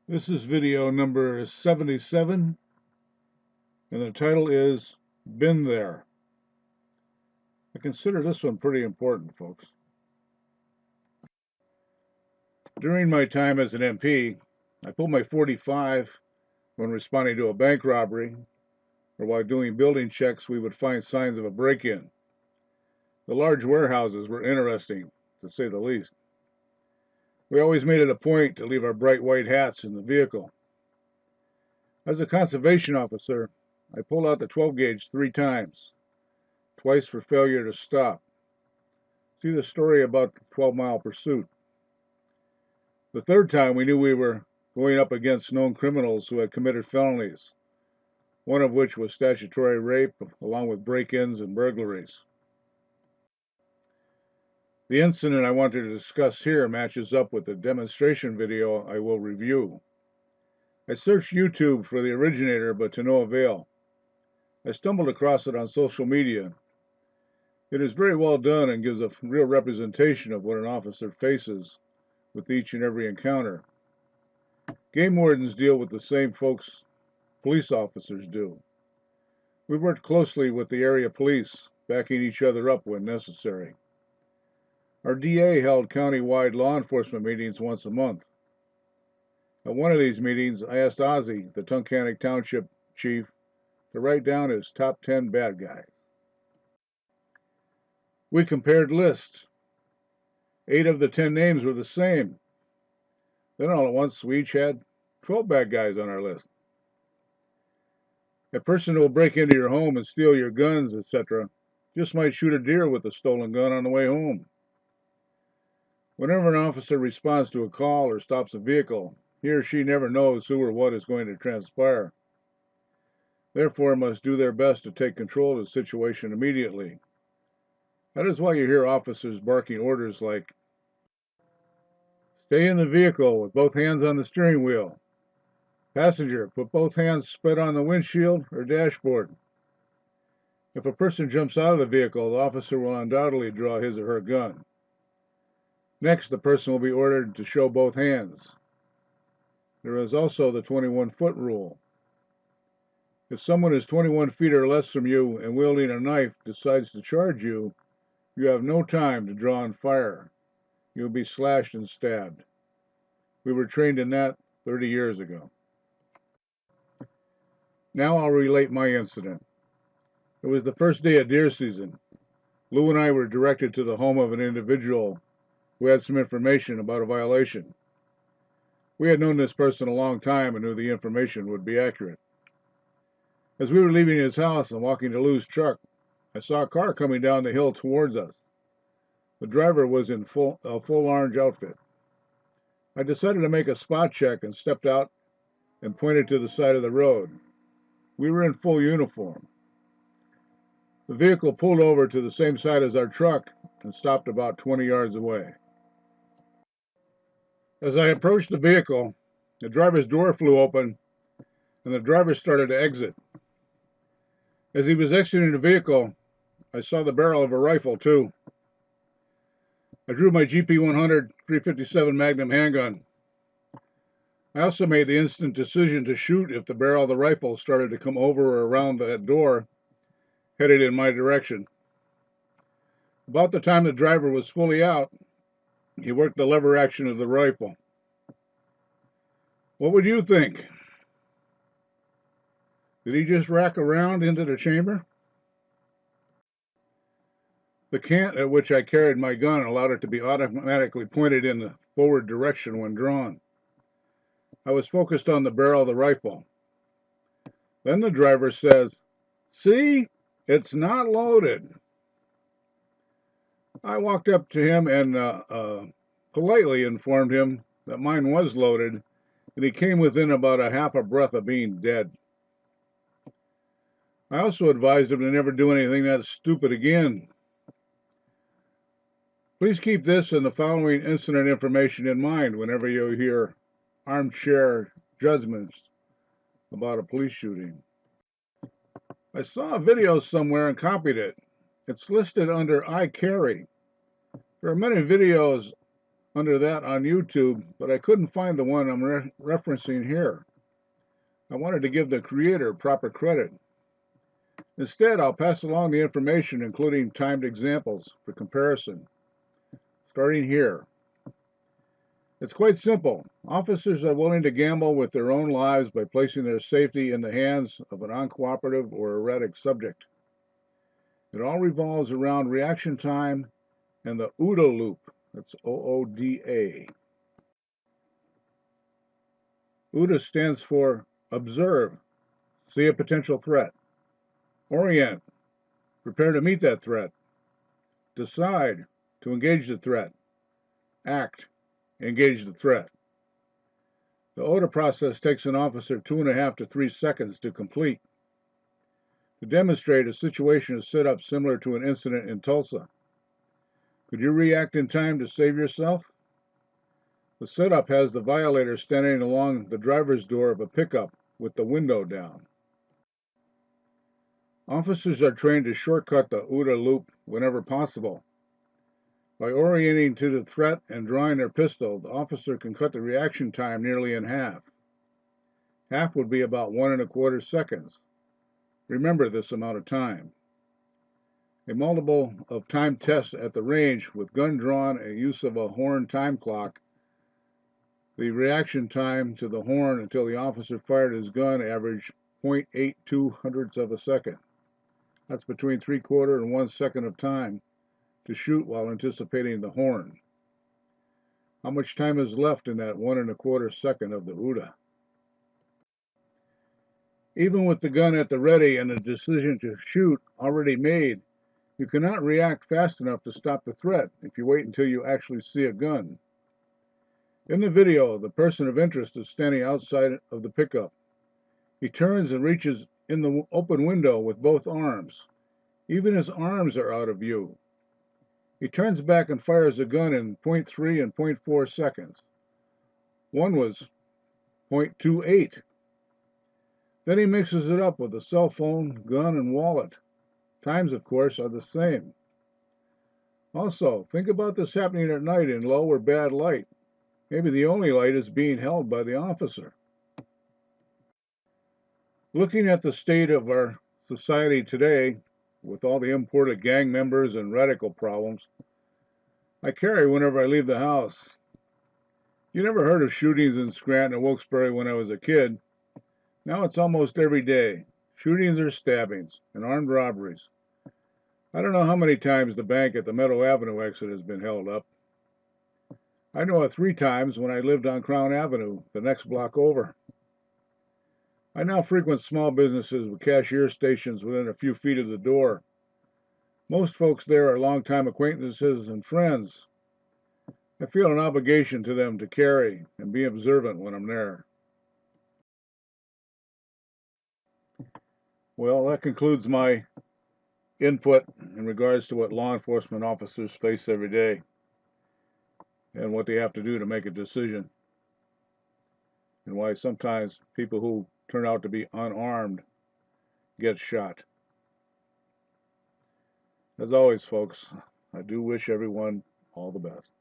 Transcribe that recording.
This is video number 77, and the title is Been There. I consider this one pretty important, folks. During my time as an MP, I pulled my 45 when responding to a bank robbery, or while doing building checks, we would find signs of a break-in. The large warehouses were interesting, to say the least. We always made it a point to leave our bright white hats in the vehicle. As a conservation officer, I pulled out the 12 gauge 3 times, twice for failure to stop. See the story about the 12-mile pursuit. The third time we knew we were going up against known criminals who had committed felonies, one of which was statutory rape, along with break-ins and burglaries. The incident I want to discuss here matches up with the demonstration video I will review. I searched YouTube for the originator, but to no avail. I stumbled across it on social media. It is very well done and gives a real representation of what an officer faces with each and every encounter. Game wardens deal with the same folks police officers do. We worked closely with the area police, backing each other up when necessary. Our DA held county-wide law enforcement meetings once a month. At one of these meetings, I asked Ozzy, the Tunkhannock Township chief, to write down his top 10 bad guys. We compared lists. 8 of the 10 names were the same. Then all at once, we each had 12 bad guys on our list. A person who will break into your home and steal your guns, etc., just might shoot a deer with a stolen gun on the way home. Whenever an officer responds to a call or stops a vehicle, he or she never knows who or what is going to transpire. Therefore, must do their best to take control of the situation immediately. That is why you hear officers barking orders like, "Stay in the vehicle with both hands on the steering wheel. Passenger, put both hands spread on the windshield or dashboard." If a person jumps out of the vehicle, the officer will undoubtedly draw his or her gun. Next, the person will be ordered to show both hands. There is also the 21-foot rule. If someone is 21 feet or less from you and wielding a knife decides to charge you, you have no time to draw and fire. You will be slashed and stabbed. We were trained in that 30 years ago. Now I'll relate my incident. It was the first day of deer season. Lou and I were directed to the home of an individual who had some information about a violation. We had known this person a long time and knew the information would be accurate. As we were leaving his house and walking to Lou's truck, I saw a car coming down the hill towards us. The driver was in full orange outfit. I decided to make a spot check and stepped out and pointed to the side of the road. We were in full uniform. The vehicle pulled over to the same side as our truck and stopped about 20 yards away. As I approached the vehicle, the driver's door flew open and the driver started to exit. As he was exiting the vehicle, I saw the barrel of a rifle too. I drew my GP100 357 Magnum handgun. I also made the instant decision to shoot if the barrel of the rifle started to come over or around that door, headed in my direction. About the time the driver was fully out, he worked the lever action of the rifle. What would you think? Did he just rack around into the chamber? The cant at which I carried my gun allowed it to be automatically pointed in the forward direction when drawn. I was focused on the barrel of the rifle. Then the driver says, "See, it's not loaded." I walked up to him and politely informed him that mine was loaded, and he came within about a half a breath of being dead. I also advised him to never do anything that stupid again. Please keep this and the following incident information in mind whenever you hear armchair judgments about a police shooting. I saw a video somewhere and copied it. It's listed under I carry. There are many videos under that on YouTube, but I couldn't find the one I'm referencing here. I wanted to give the creator proper credit. Instead, I'll pass along the information, including timed examples for comparison. Starting here. It's quite simple. Officers are willing to gamble with their own lives by placing their safety in the hands of an uncooperative or erratic subject. It all revolves around reaction time and the OODA loop. That's OODA. OODA stands for observe, see a potential threat. Orient, prepare to meet that threat. Decide, to engage the threat. Act, engage the threat. The OODA process takes an officer 2.5 to 3 seconds to complete. To demonstrate, a situation is set up similar to an incident in Tulsa. Could you react in time to save yourself? The setup has the violator standing along the driver's door of a pickup with the window down. Officers are trained to shortcut the OODA loop whenever possible. By orienting to the threat and drawing their pistol, the officer can cut the reaction time nearly in half. Half would be about 1.25 seconds. Remember this amount of time. A multiple of time tests at the range with gun drawn and use of a horn time clock. The reaction time to the horn until the officer fired his gun averaged 0.82 hundredths of a second. That's between 3/4 and 1 second of time to shoot while anticipating the horn. How much time is left in that 1.25 second of the OODA? Even with the gun at the ready and the decision to shoot already made, you cannot react fast enough to stop the threat if you wait until you actually see a gun. In the video, the person of interest is standing outside of the pickup. He turns and reaches in the open window with both arms. Even his arms are out of view. He turns back and fires a gun in 0.3 and 0.4 seconds. One was 0.28. Then he mixes it up with a cell phone, gun, and wallet. Times, of course, are the same. Also, think about this happening at night in low or bad light. Maybe the only light is being held by the officer. Looking at the state of our society today, with all the imported gang members and radical problems, I carry whenever I leave the house. You never heard of shootings in Scranton or Wilkes-Barre when I was a kid. Now it's almost every day. Shootings or stabbings and armed robberies. I don't know how many times the bank at the Meadow Avenue exit has been held up. I know of 3 times when I lived on Crown Avenue, the next block over. I now frequent small businesses with cashier stations within a few feet of the door. Most folks there are longtime acquaintances and friends. I feel an obligation to them to carry and be observant when I'm there. Well, that concludes my input in regards to what law enforcement officers face every day and what they have to do to make a decision, and why sometimes people who turn out to be unarmed get shot. As always, folks, I do wish everyone all the best.